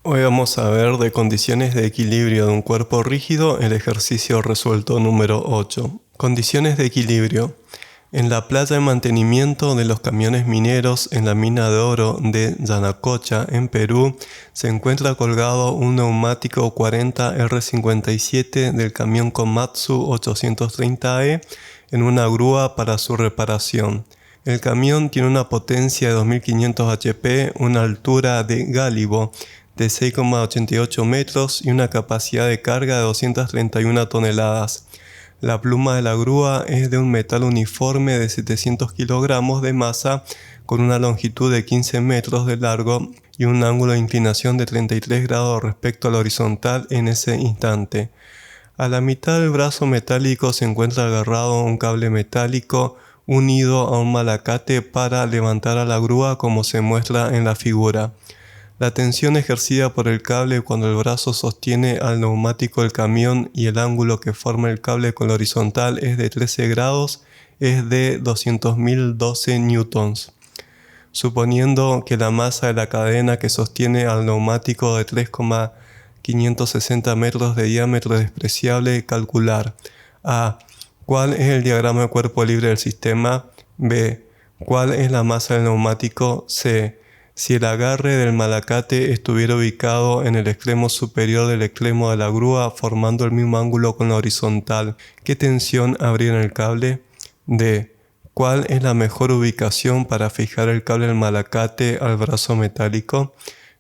Hoy vamos a ver de condiciones de equilibrio de un cuerpo rígido el ejercicio resuelto número 8. Condiciones de equilibrio. En la playa de mantenimiento de los camiones mineros en la mina de oro de Yanacocha, en Perú, se encuentra colgado un neumático 40 R57 del camión Komatsu 830E en una grúa para su reparación. El camión tiene una potencia de 2500 HP, una altura de gálibo de 6,88 metros y una capacidad de carga de 231 toneladas. La pluma de la grúa es de un metal uniforme de 700 kilogramos de masa con una longitud de 15 metros de largo y un ángulo de inclinación de 33 grados respecto a la horizontal en ese instante. A la mitad del brazo metálico se encuentra agarrado un cable metálico unido a un malacate para levantar a la grúa como se muestra en la figura. La tensión ejercida por el cable cuando el brazo sostiene al neumático del camión y el ángulo que forma el cable con la horizontal es de 13 grados, es de 200.012 newtons. Suponiendo que la masa de la cadena que sostiene al neumático de 3,560 metros de diámetro es despreciable, calcular. A. ¿Cuál es el diagrama de cuerpo libre del sistema? B. ¿Cuál es la masa del neumático? C. Si el agarre del malacate estuviera ubicado en el extremo superior del extremo de la grúa formando el mismo ángulo con la horizontal, ¿qué tensión habría en el cable? D. ¿Cuál es la mejor ubicación para fijar el cable del malacate al brazo metálico?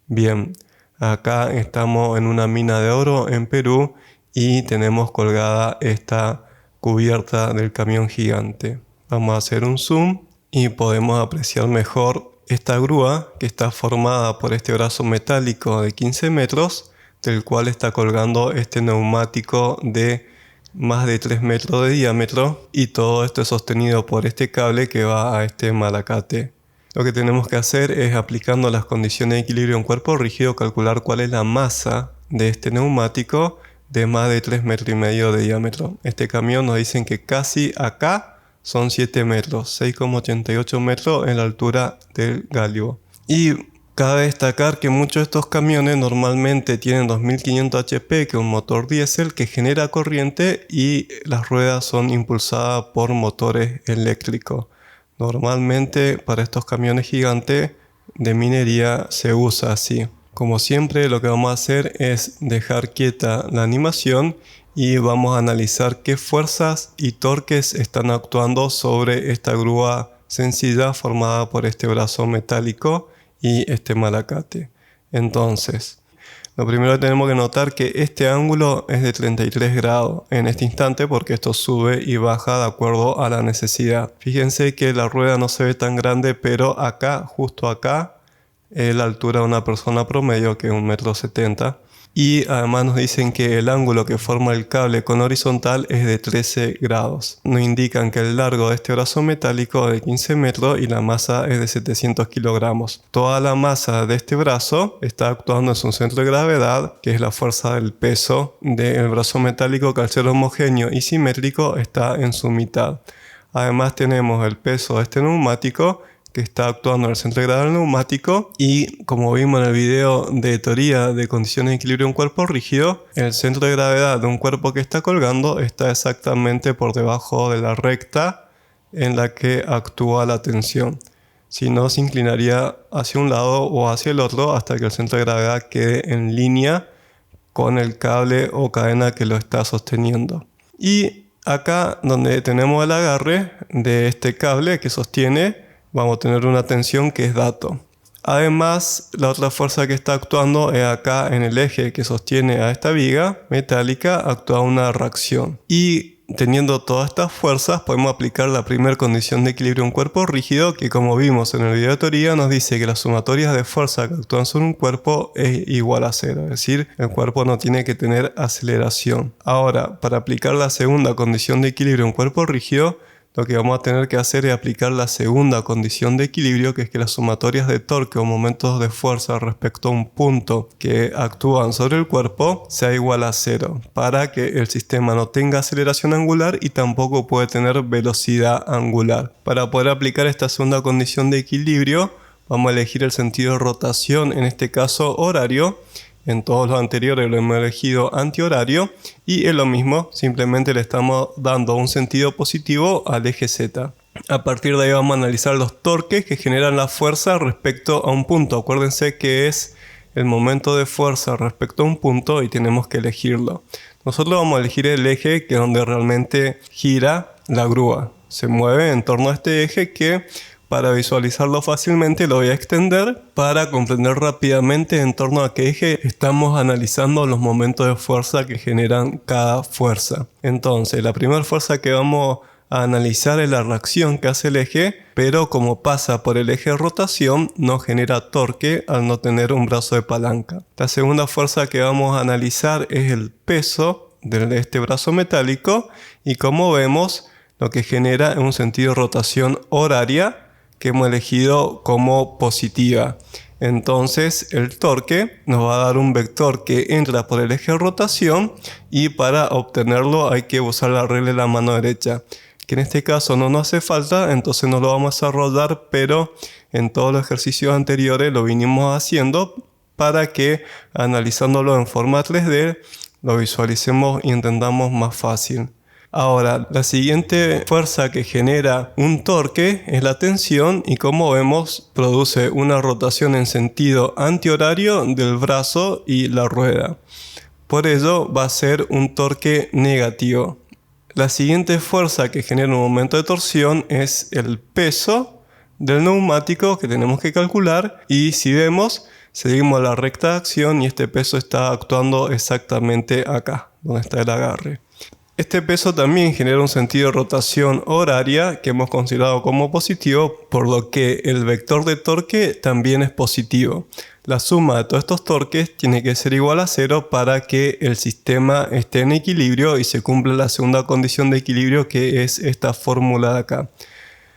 Bien, acá estamos en una mina de oro en Perú y tenemos colgada esta cubierta del camión gigante. Vamos a hacer un zoom y podemos apreciar mejor esta grúa que está formada por este brazo metálico de 15 metros, del cual está colgando este neumático de más de 3 metros de diámetro y todo esto es sostenido por este cable que va a este malacate. Lo que tenemos que hacer es, aplicando las condiciones de equilibrio en cuerpo rígido, calcular cuál es la masa de este neumático de más de 3,5 metros de diámetro. Este camión nos dicen que casi acá son 7 metros, 6,88 metros en la altura del gálibo. Y cabe destacar que muchos de estos camiones normalmente tienen 2500 HP, que es un motor diésel que genera corriente, y las ruedas son impulsadas por motores eléctricos. Normalmente para estos camiones gigantes de minería se usa así. Como siempre, lo que vamos a hacer es dejar quieta la animación y vamos a analizar qué fuerzas y torques están actuando sobre esta grúa sencilla formada por este brazo metálico y este malacate. Entonces, lo primero que tenemos que notar que este ángulo es de 33 grados en este instante porque esto sube y baja de acuerdo a la necesidad. Fíjense que la rueda no se ve tan grande, pero acá, justo acá, es la altura de una persona promedio, que es 1,70 m. Y además nos dicen que el ángulo que forma el cable con horizontal es de 13 grados. Nos indican que el largo de este brazo metálico es de 15 metros y la masa es de 700 kilogramos. Toda la masa de este brazo está actuando en su centro de gravedad, que es la fuerza del peso del brazo metálico, que al ser homogéneo y simétrico está en su mitad. Además tenemos el peso de este neumático, que está actuando en el centro de gravedad del neumático, y como vimos en el video de teoría de condiciones de equilibrio de un cuerpo rígido, el centro de gravedad de un cuerpo que está colgando está exactamente por debajo de la recta en la que actúa la tensión. Si no, se inclinaría hacia un lado o hacia el otro hasta que el centro de gravedad quede en línea con el cable o cadena que lo está sosteniendo. Y acá donde tenemos el agarre de este cable que sostiene, vamos a tener una tensión que es dato. Además, la otra fuerza que está actuando es acá en el eje que sostiene a esta viga metálica, actúa una reacción. Y teniendo todas estas fuerzas, podemos aplicar la primera condición de equilibrio en un cuerpo rígido, que como vimos en el video de teoría, nos dice que las sumatorias de fuerza que actúan sobre un cuerpo es igual a 0. Es decir, el cuerpo no tiene que tener aceleración. Ahora, para aplicar la segunda condición de equilibrio en un cuerpo rígido, lo que vamos a tener que hacer es aplicar la segunda condición de equilibrio, que es que las sumatorias de torque o momentos de fuerza respecto a un punto que actúan sobre el cuerpo sea igual a 0, para que el sistema no tenga aceleración angular y tampoco puede tener velocidad angular. Para poder aplicar esta segunda condición de equilibrio, vamos a elegir el sentido de rotación, en este caso horario, En todos los anteriores lo hemos elegido antihorario y es lo mismo, simplemente le estamos dando un sentido positivo al eje Z. A partir de ahí vamos a analizar los torques que generan la fuerza respecto a un punto. Acuérdense que es el momento de fuerza respecto a un punto y tenemos que elegirlo. Nosotros vamos a elegir el eje que es donde realmente gira la grúa. Se mueve en torno a este eje que, para visualizarlo fácilmente, lo voy a extender para comprender rápidamente en torno a qué eje estamos analizando los momentos de fuerza que generan cada fuerza. Entonces, la primera fuerza que vamos a analizar es la reacción que hace el eje, pero como pasa por el eje de rotación, no genera torque al no tener un brazo de palanca. La segunda fuerza que vamos a analizar es el peso de este brazo metálico y, como vemos, lo que genera es un sentido de rotación horaria que hemos elegido como positiva. Entonces el torque nos va a dar un vector que entra por el eje de rotación y para obtenerlo hay que usar la regla de la mano derecha, que en este caso no nos hace falta, entonces no lo vamos a desarrollar, pero en todos los ejercicios anteriores lo vinimos haciendo para que, analizándolo en forma 3D, lo visualicemos y entendamos más fácil. Ahora, la siguiente fuerza que genera un torque es la tensión y, como vemos, produce una rotación en sentido antihorario del brazo y la rueda. Por ello va a ser un torque negativo. La siguiente fuerza que genera un momento de torsión es el peso del neumático que tenemos que calcular, y si vemos, seguimos la recta de acción y este peso está actuando exactamente acá, donde está el agarre. Este peso también genera un sentido de rotación horaria que hemos considerado como positivo, por lo que el vector de torque también es positivo. La suma de todos estos torques tiene que ser igual a 0 para que el sistema esté en equilibrio y se cumpla la segunda condición de equilibrio, que es esta fórmula de acá.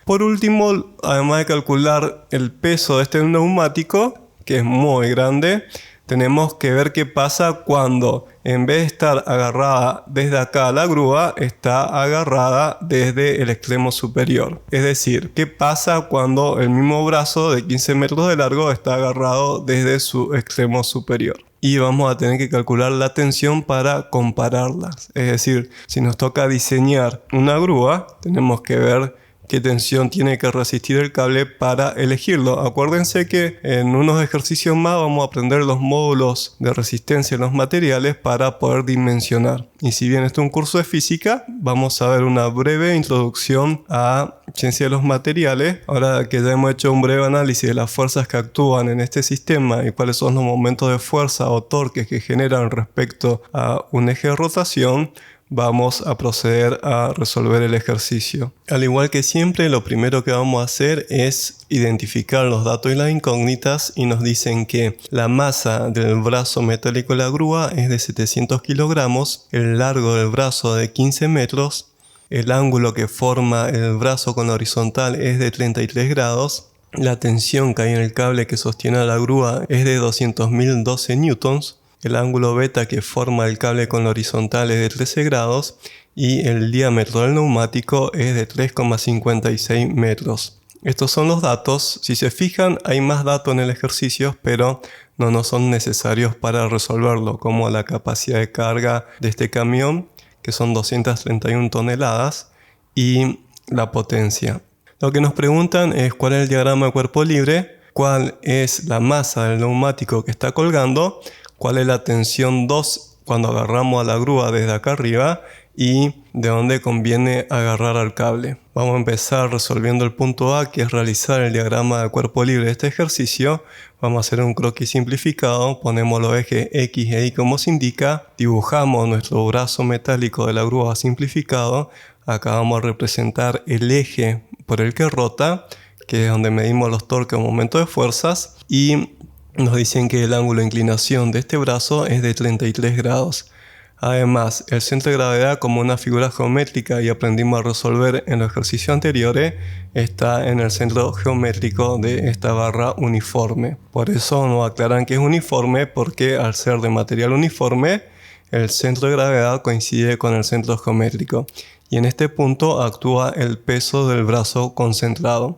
Por último, además de calcular el peso de este neumático, que es muy grande, tenemos que ver qué pasa cuando, en vez de estar agarrada desde acá a la grúa, está agarrada desde el extremo superior. Es decir, qué pasa cuando el mismo brazo de 15 metros de largo está agarrado desde su extremo superior. Y vamos a tener que calcular la tensión para compararlas. Es decir, si nos toca diseñar una grúa, tenemos que ver qué tensión tiene que resistir el cable para elegirlo. Acuérdense que en unos ejercicios más vamos a aprender los módulos de resistencia en los materiales para poder dimensionar. Y si bien esto es un curso de física, vamos a ver una breve introducción a ciencia de los materiales. Ahora que ya hemos hecho un breve análisis de las fuerzas que actúan en este sistema y cuáles son los momentos de fuerza o torques que generan respecto a un eje de rotación, vamos a proceder a resolver el ejercicio. Al igual que siempre, lo primero que vamos a hacer es identificar los datos y las incógnitas, y nos dicen que la masa del brazo metálico de la grúa es de 700 kilogramos, el largo del brazo de 15 metros, el ángulo que forma el brazo con la horizontal es de 33 grados, la tensión que hay en el cable que sostiene a la grúa es de 200.012 newtons, el ángulo beta que forma el cable con la horizontal es de 13 grados y el diámetro del neumático es de 3,56 metros. Estos son los datos. Si se fijan, hay más datos en el ejercicio, pero no nos son necesarios para resolverlo, como la capacidad de carga de este camión, que son 231 toneladas, y la potencia. Lo que nos preguntan es cuál es el diagrama de cuerpo libre, cuál es la masa del neumático que está colgando, cuál es la tensión 2 cuando agarramos a la grúa desde acá arriba y de dónde conviene agarrar al cable. Vamos a empezar resolviendo el punto A, que es realizar el diagrama de cuerpo libre de este ejercicio. Vamos a hacer un croquis simplificado, ponemos los ejes X e Y como se indica, dibujamos nuestro brazo metálico de la grúa simplificado. Acá vamos a representar el eje por el que rota, que es donde medimos los torques o momentos de fuerzas, y nos dicen que el ángulo de inclinación de este brazo es de 33 grados. Además, el centro de gravedad, como una figura geométrica y aprendimos a resolver en los ejercicios anteriores, está en el centro geométrico de esta barra uniforme. Por eso nos aclaran que es uniforme, porque al ser de material uniforme, el centro de gravedad coincide con el centro geométrico. Y en este punto actúa el peso del brazo concentrado.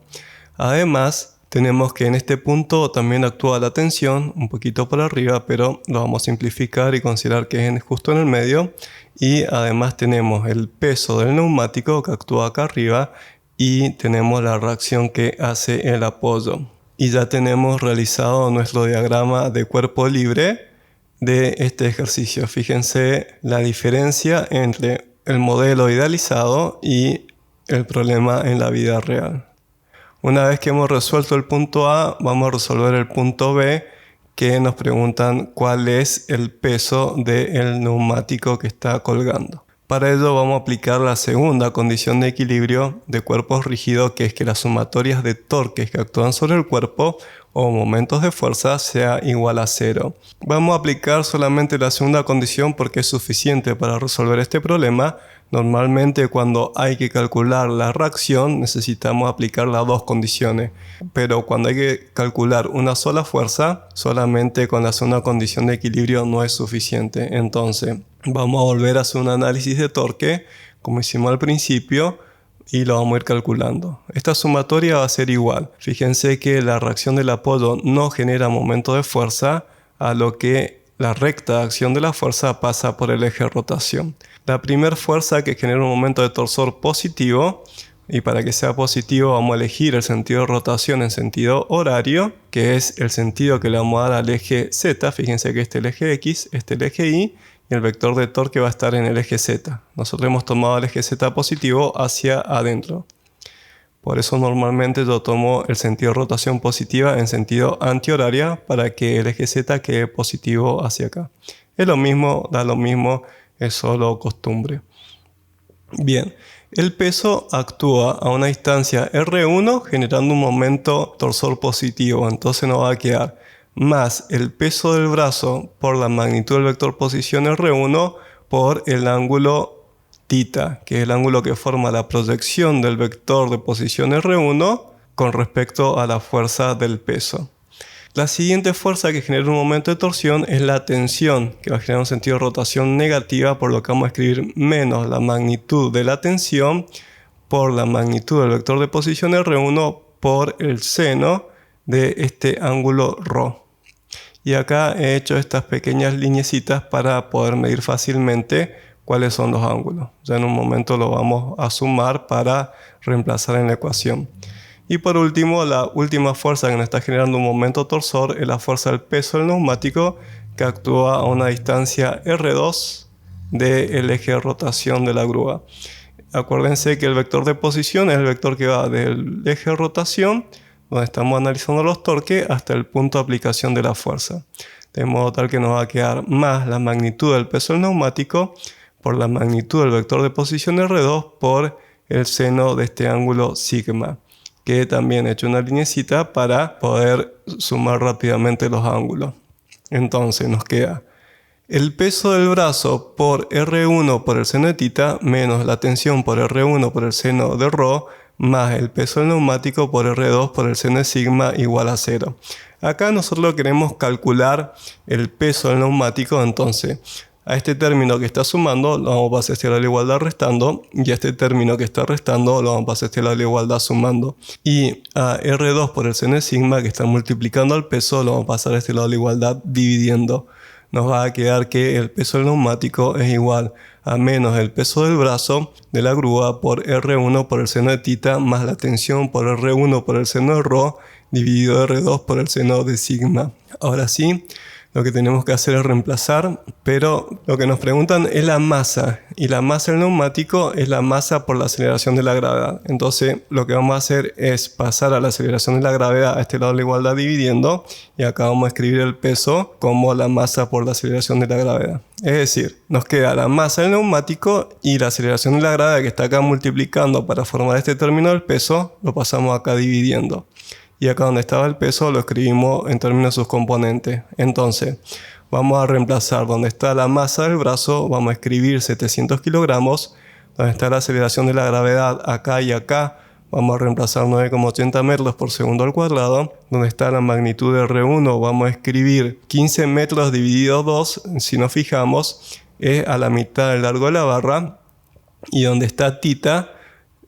Además, tenemos que en este punto también actúa la tensión, un poquito por arriba, pero lo vamos a simplificar y considerar que es justo en el medio. Y además tenemos el peso del neumático que actúa acá arriba y tenemos la reacción que hace el apoyo. Y ya tenemos realizado nuestro diagrama de cuerpo libre de este ejercicio. Fíjense la diferencia entre el modelo idealizado y el problema en la vida real. Una vez que hemos resuelto el punto A, vamos a resolver el punto B, que nos preguntan cuál es el peso del neumático que está colgando. Para ello vamos a aplicar la segunda condición de equilibrio de cuerpos rígidos, que es que las sumatorias de torques que actúan sobre el cuerpo o momentos de fuerza sea igual a 0. Vamos a aplicar solamente la segunda condición porque es suficiente para resolver este problema. Normalmente cuando hay que calcular la reacción necesitamos aplicar las dos condiciones, pero cuando hay que calcular una sola fuerza, solamente con la segunda condición de equilibrio no es suficiente. Entonces vamos a volver a hacer un análisis de torque como hicimos al principio y lo vamos a ir calculando. Esta sumatoria va a ser igual. Fíjense que la reacción del apoyo no genera momento de fuerza, a lo que la recta de acción de la fuerza pasa por el eje de rotación. La primera fuerza que genera un momento de torsor positivo, y para que sea positivo vamos a elegir el sentido de rotación en sentido horario, que es el sentido que le vamos a dar al eje Z. Fíjense que este es el eje X, este es el eje Y, y el vector de torque va a estar en el eje Z. Nosotros hemos tomado el eje Z positivo hacia adentro. Por eso normalmente yo tomo el sentido de rotación positiva en sentido antihoraria para que el eje Z quede positivo hacia acá. Es lo mismo, da lo mismo, es solo costumbre. Bien, el peso actúa a una distancia R1 generando un momento torsor positivo. Entonces nos va a quedar más el peso del brazo por la magnitud del vector posición R1 por el ángulo θ, que es el ángulo que forma la proyección del vector de posición R1 con respecto a la fuerza del peso. La siguiente fuerza que genera un momento de torsión es la tensión, que va a generar un sentido de rotación negativa, por lo que vamos a escribir menos la magnitud de la tensión por la magnitud del vector de posición R1 por el seno de este ángulo ρ. Y acá he hecho estas pequeñas lineecitas para poder medir fácilmente cuáles son los ángulos. Ya en un momento lo vamos a sumar para reemplazar en la ecuación. Y por último, la última fuerza que nos está generando un momento torsor es la fuerza del peso del neumático, que actúa a una distancia R2 del eje de rotación de la grúa. Acuérdense que el vector de posición es el vector que va del eje de rotación, donde estamos analizando los torques, hasta el punto de aplicación de la fuerza. De modo tal que nos va a quedar más la magnitud del peso del neumático por la magnitud del vector de posición R2 por el seno de este ángulo sigma, que también he hecho una linecita para poder sumar rápidamente los ángulos. Entonces nos queda el peso del brazo por R1 por el seno de θ menos la tensión por R1 por el seno de ρ más el peso del neumático por R2 por el seno de sigma igual a 0. Acá nosotros queremos calcular el peso del neumático, entonces a este término que está sumando lo vamos a pasar a este lado de la igualdad restando, y a este término que está restando lo vamos a pasar a este lado de la igualdad sumando. Y a R2 por el seno de sigma que está multiplicando al peso lo vamos a pasar a este lado de la igualdad dividiendo. Nos va a quedar que el peso del neumático es igual a menos el peso del brazo de la grúa por R1 por el seno de θ más la tensión por R1 por el seno de ρ dividido R2 por el seno de sigma. Ahora sí, lo que tenemos que hacer es reemplazar, pero lo que nos preguntan es la masa, y la masa del neumático es la masa por la aceleración de la gravedad. Entonces lo que vamos a hacer es pasar a la aceleración de la gravedad a este lado de la igualdad dividiendo, y acá vamos a escribir el peso como la masa por la aceleración de la gravedad. Es decir, nos queda la masa del neumático y la aceleración de la gravedad que está acá multiplicando para formar este término del peso, lo pasamos acá dividiendo. Y acá donde estaba el peso lo escribimos en términos de sus componentes. Entonces vamos a reemplazar donde está la masa del brazo, vamos a escribir 700 kilogramos. Donde está la aceleración de la gravedad acá y acá, vamos a reemplazar 9,80 metros por segundo al cuadrado. Donde está la magnitud de R1 vamos a escribir 15 metros dividido 2, si nos fijamos es a la mitad del largo de la barra. Y donde está θ,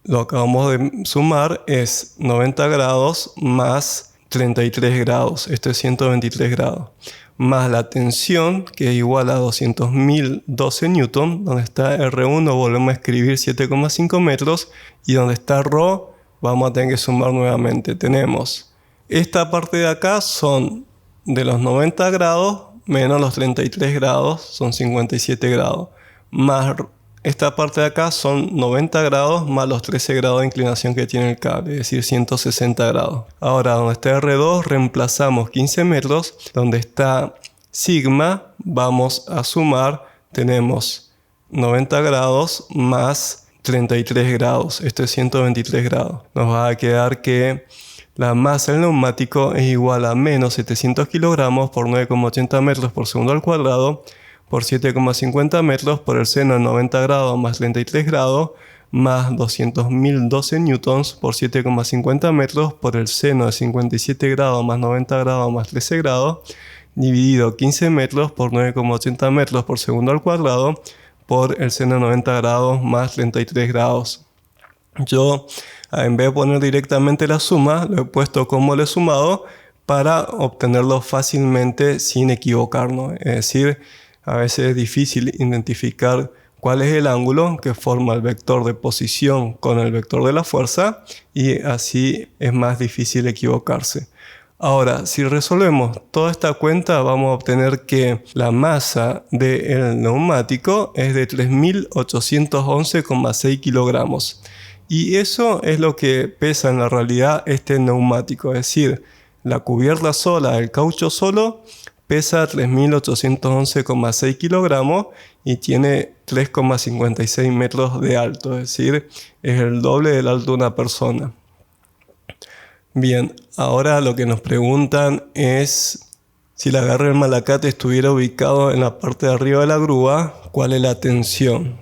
lo que acabamos de sumar es 90 grados más 33 grados, esto es 123 grados, más la tensión, que es igual a 200.000 12 newton, donde está R1 volvemos a escribir 7,5 metros, y donde está ρ vamos a tener que sumar nuevamente. Tenemos esta parte de acá son de los 90 grados menos los 33 grados, son 57 grados, más esta parte de acá son 90 grados más los 13 grados de inclinación que tiene el cable, es decir, 160 grados. Ahora, donde está R2 reemplazamos 15 metros, donde está sigma vamos a sumar, tenemos 90 grados más 33 grados, esto es 123 grados. Nos va a quedar que la masa del neumático es igual a menos 700 kilogramos por 9,80 metros por segundo al cuadrado por 7,50 metros por el seno de 90 grados más 33 grados más 200.000 12 newtons por 7,50 metros por el seno de 57 grados más 90 grados más 13 grados dividido 15 metros por 9,80 metros por segundo al cuadrado por el seno de 90 grados más 33 grados. Yo, en vez de poner directamente la suma, lo he puesto como lo he sumado para obtenerlo fácilmente sin equivocarnos. Es decir, a veces es difícil identificar cuál es el ángulo que forma el vector de posición con el vector de la fuerza, y así es más difícil equivocarse. Ahora, si resolvemos toda esta cuenta, vamos a obtener que la masa del neumático es de 3.811,6 kilogramos. Y eso es lo que pesa en la realidad este neumático. Es decir, la cubierta sola, el caucho solo, pesa 3.811,6 kilogramos y tiene 3,56 metros de alto. Es decir, es el doble del alto de una persona. Bien, ahora lo que nos preguntan es si el agarre del malacate estuviera ubicado en la parte de arriba de la grúa, ¿cuál es la tensión?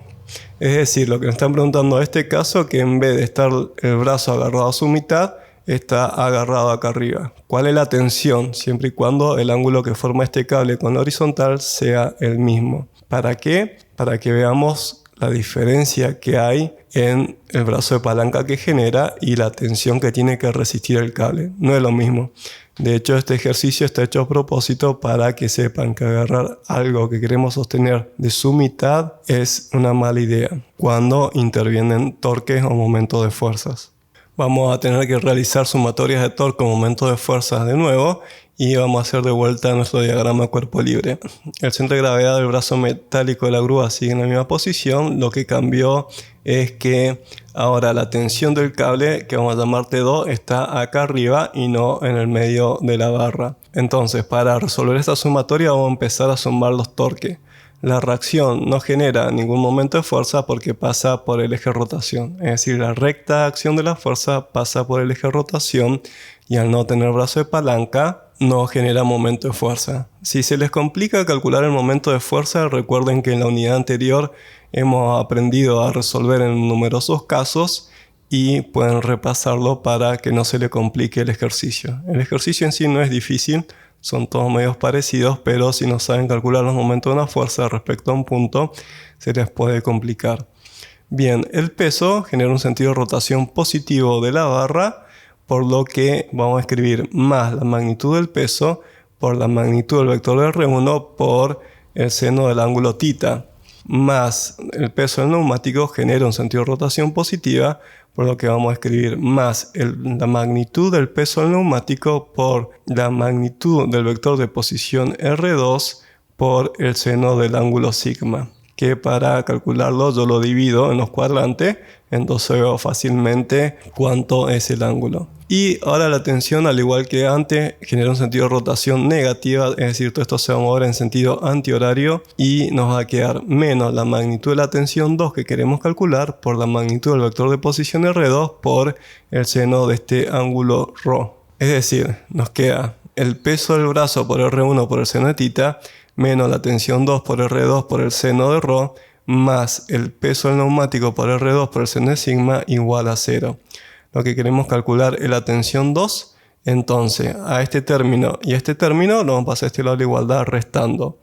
Es decir, lo que nos están preguntando en este caso, que en vez de estar el brazo agarrado a su mitad, está agarrado acá arriba. ¿Cuál es la tensión? Siempre y cuando el ángulo que forma este cable con la horizontal sea el mismo. ¿Para qué? Para que veamos la diferencia que hay en el brazo de palanca que genera y la tensión que tiene que resistir el cable. No es lo mismo. De hecho, este ejercicio está hecho a propósito para que sepan que agarrar algo que queremos sostener de su mitad es una mala idea cuando intervienen torques o momentos de fuerzas. Vamos a tener que realizar sumatorias de torque o momentos de fuerzas de nuevo y vamos a hacer de vuelta nuestro diagrama de cuerpo libre. El centro de gravedad del brazo metálico de la grúa sigue en la misma posición. Lo que cambió es que ahora la tensión del cable, que vamos a llamar T2, está acá arriba y no en el medio de la barra. Entonces, para resolver esta sumatoria vamos a empezar a sumar los torques. La reacción no genera ningún momento de fuerza porque pasa por el eje de rotación. Es decir, la recta acción de la fuerza pasa por el eje de rotación y al no tener brazo de palanca no genera momento de fuerza. Si se les complica calcular el momento de fuerza, recuerden que en la unidad anterior hemos aprendido a resolver en numerosos casos y pueden repasarlo para que no se les complique el ejercicio. El ejercicio en sí no es difícil. Son todos medios parecidos, pero si no saben calcular los momentos de una fuerza respecto a un punto, se les puede complicar. Bien, el peso genera un sentido de rotación positivo de la barra, por lo que vamos a escribir más la magnitud del peso por la magnitud del vector de R1 por el seno del ángulo θ, más el peso del neumático genera un sentido de rotación positiva, por lo que vamos a escribir más la magnitud del peso del neumático por la magnitud del vector de posición R2 por el seno del ángulo sigma, que para calcularlo yo lo divido en los cuadrantes, entonces veo fácilmente cuánto es el ángulo. Y ahora la tensión, al igual que antes, genera un sentido de rotación negativa, es decir, todo esto se va a mover en sentido antihorario y nos va a quedar menos la magnitud de la tensión 2 que queremos calcular por la magnitud del vector de posición R2 por el seno de este ángulo ρ. Es decir, nos queda el peso del brazo por R1 por el seno de θ menos la tensión 2 por R2 por el seno de ρ más el peso del neumático por R2 por el seno de sigma igual a 0. Lo que queremos calcular es la tensión 2, entonces a este término y a este término lo vamos a pasar a este lado de la igualdad restando.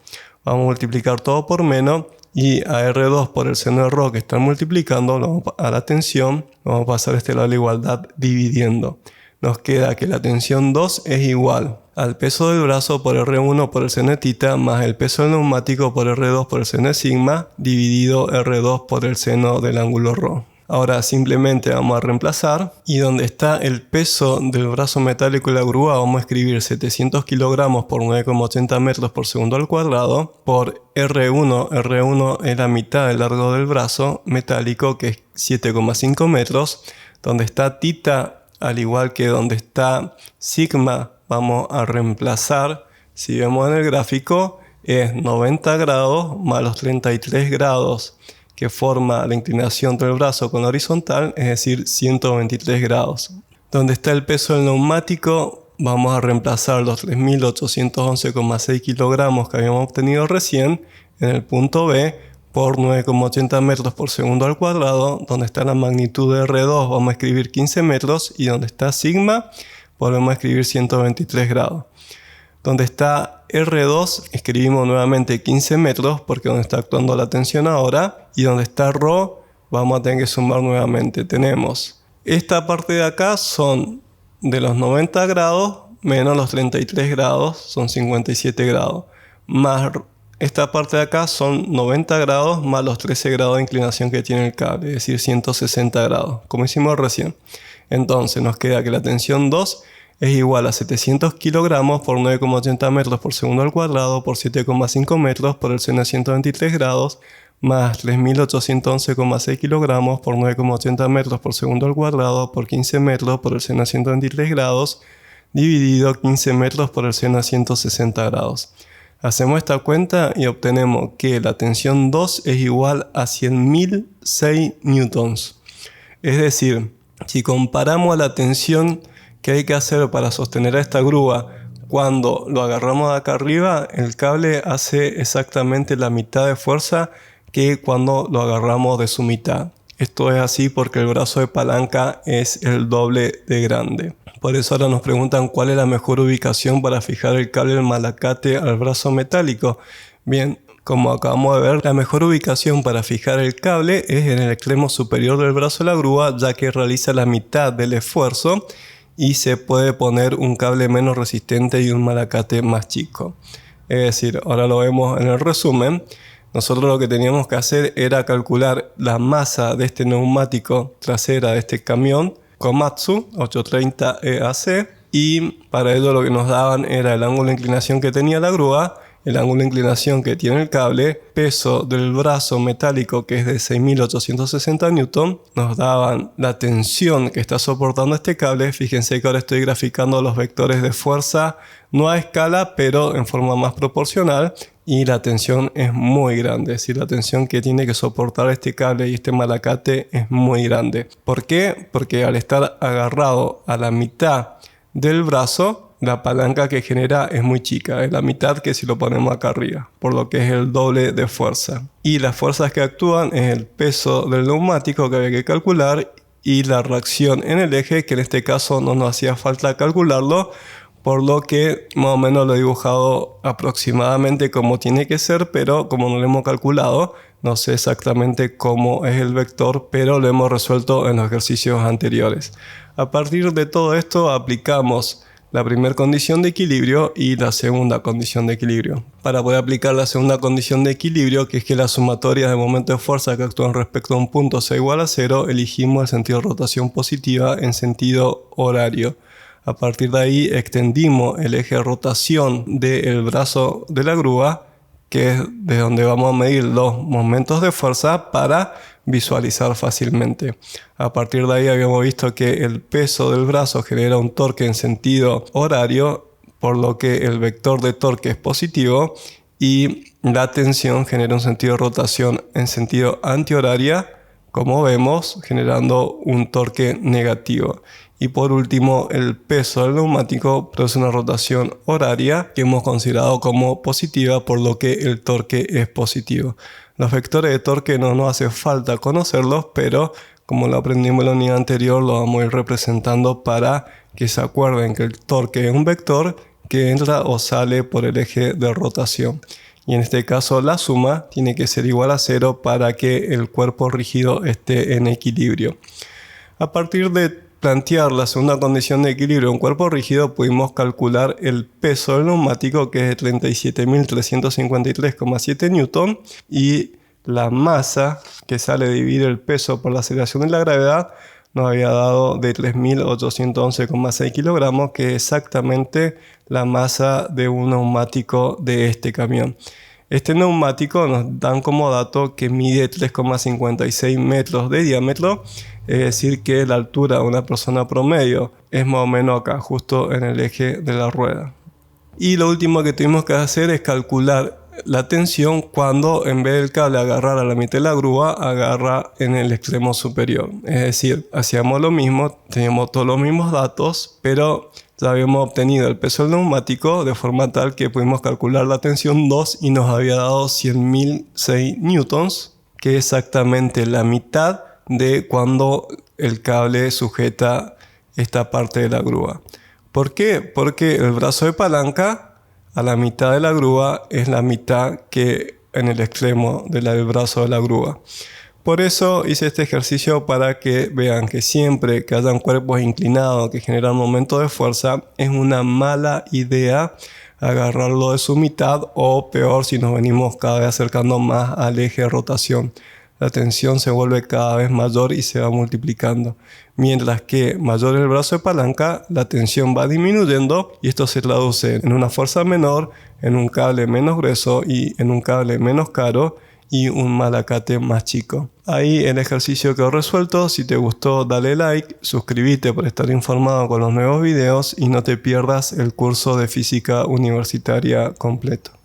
Vamos a multiplicar todo por menos y a R2 por el seno de ρ que están multiplicando a la tensión, lo vamos a pasar a este lado de la igualdad dividiendo. nos queda que la tensión 2 es igual al peso del brazo por R1 por el seno de θ más el peso del neumático por R2 por el seno de sigma dividido R2 por el seno del ángulo ρ. Ahora simplemente vamos a reemplazar y donde está el peso del brazo metálico y la grúa vamos a escribir 700 kilogramos por 9,80 metros por segundo al cuadrado por R1. R1 es la mitad del largo del brazo metálico, que es 7,5 metros. Donde está θ, al igual que donde está sigma, vamos a reemplazar. Si vemos en el gráfico es 90 grados más los 33 grados que forma la inclinación del brazo con la horizontal, es decir, 123 grados. Donde está el peso del neumático, vamos a reemplazar los 3.811,6 kilogramos que habíamos obtenido recién en el punto B por 9,80 metros por segundo al cuadrado. Donde está la magnitud de R2 vamos a escribir 15 metros y donde está sigma volvemos a escribir 123 grados. Donde está R2 escribimos nuevamente 15 metros porque donde está actuando la tensión ahora, y donde está ρ vamos a tener que sumar nuevamente. Tenemos esta parte de acá son de los 90 grados menos los 33 grados, son 57 grados, más esta parte de acá son 90 grados más los 13 grados de inclinación que tiene el cable, es decir 160 grados, como hicimos recién. Entonces nos queda que la tensión 2 es igual a 700 kilogramos por 9,80 metros por segundo al cuadrado por 7,5 metros por el seno de 123 grados más 3.811,6 kilogramos por 9,80 metros por segundo al cuadrado por 15 metros por el seno de 123 grados dividido 15 metros por el seno de 160 grados. Hacemos esta cuenta y obtenemos que la tensión 2 es igual a 100.006 newtons. Es decir, si comparamos a la tensión que hay que hacer para sostener a esta grúa cuando lo agarramos de acá arriba, el cable hace exactamente la mitad de fuerza que cuando lo agarramos de su mitad. Esto es así porque el brazo de palanca es el doble de grande. Por eso ahora nos preguntan cuál es la mejor ubicación para fijar el cable del malacate al brazo metálico. Bien, como acabamos de ver, la mejor ubicación para fijar el cable es en el extremo superior del brazo de la grúa, ya que realiza la mitad del esfuerzo y se puede poner un cable menos resistente y un malacate más chico. Es decir, ahora lo vemos en el resumen. Nosotros lo que teníamos que hacer era calcular la masa de este neumático trasera de este camión Komatsu 830 EAC, y para ello lo que nos daban era el ángulo de inclinación que tenía la grúa, el ángulo de inclinación que tiene el cable, peso del brazo metálico que es de 6.860 newton, nos daban la tensión que está soportando este cable. Fíjense que ahora estoy graficando los vectores de fuerza, no a escala, pero en forma más proporcional, y la tensión es muy grande, es decir, la tensión que tiene que soportar este cable y este malacate es muy grande. ¿Por qué? Porque al estar agarrado a la mitad del brazo, la palanca que genera es muy chica, es la mitad que si lo ponemos acá arriba, por lo que es el doble de fuerza. Y las fuerzas que actúan es el peso del neumático que había que calcular y la reacción en el eje, que en este caso no nos hacía falta calcularlo, por lo que más o menos lo he dibujado aproximadamente como tiene que ser, pero como no lo hemos calculado, no sé exactamente cómo es el vector, pero lo hemos resuelto en los ejercicios anteriores. A partir de todo esto aplicamos la primera condición de equilibrio y la segunda condición de equilibrio. Para poder aplicar la segunda condición de equilibrio, que es que la sumatoria de momento de fuerza que actúan respecto a un punto sea igual a 0, elegimos el sentido de rotación positiva en sentido horario. A partir de ahí extendimos el eje de rotación del brazo de la grúa, que es de donde vamos a medir los momentos de fuerza para visualizar fácilmente. A partir de ahí habíamos visto que el peso del brazo genera un torque en sentido horario, por lo que el vector de torque es positivo, y la tensión genera un sentido de rotación en sentido antihoraria, como vemos, generando un torque negativo. Y por último, el peso del neumático produce una rotación horaria que hemos considerado como positiva, por lo que el torque es positivo. Los vectores de torque no nos hace falta conocerlos, pero como lo aprendimos en la unidad anterior, lo vamos a ir representando para que se acuerden que el torque es un vector que entra o sale por el eje de rotación. Y en este caso la suma tiene que ser igual a 0 para que el cuerpo rígido esté en equilibrio. A partir de plantear la segunda condición de equilibrio de un cuerpo rígido, pudimos calcular el peso del neumático, que es de 37.353,7 newton, y la masa, que sale a dividir el peso por la aceleración de la gravedad, nos había dado de 3.811,6 kilogramos, que es exactamente la masa de un neumático de este camión. Este neumático nos dan como dato que mide 3,56 metros de diámetro, es decir que la altura de una persona promedio es más o menos acá, justo en el eje de la rueda. Y lo último que tuvimos que hacer es calcular la tensión cuando en vez del cable agarrar a la mitad de la grúa, agarra en el extremo superior. Es decir, hacíamos lo mismo, teníamos todos los mismos datos, pero ya habíamos obtenido el peso del neumático de forma tal que pudimos calcular la tensión 2 y nos había dado 100.006 newtons, que es exactamente la mitad de cuando el cable sujeta esta parte de la grúa. ¿Por qué? Porque el brazo de palanca a la mitad de la grúa es la mitad que en el extremo del brazo de la grúa. Por eso hice este ejercicio para que vean que siempre que hayan cuerpos inclinados que generan momento de fuerza, es una mala idea agarrarlo de su mitad, o peor si nos venimos cada vez acercando más al eje de rotación. La tensión se vuelve cada vez mayor y se va multiplicando. Mientras que mayor el brazo de palanca, la tensión va disminuyendo y esto se traduce en una fuerza menor, en un cable menos grueso y en un cable menos caro y un malacate más chico. Ahí el ejercicio quedó resuelto. Si te gustó, dale like, suscríbete para estar informado con los nuevos videos y no te pierdas el curso de física universitaria completo.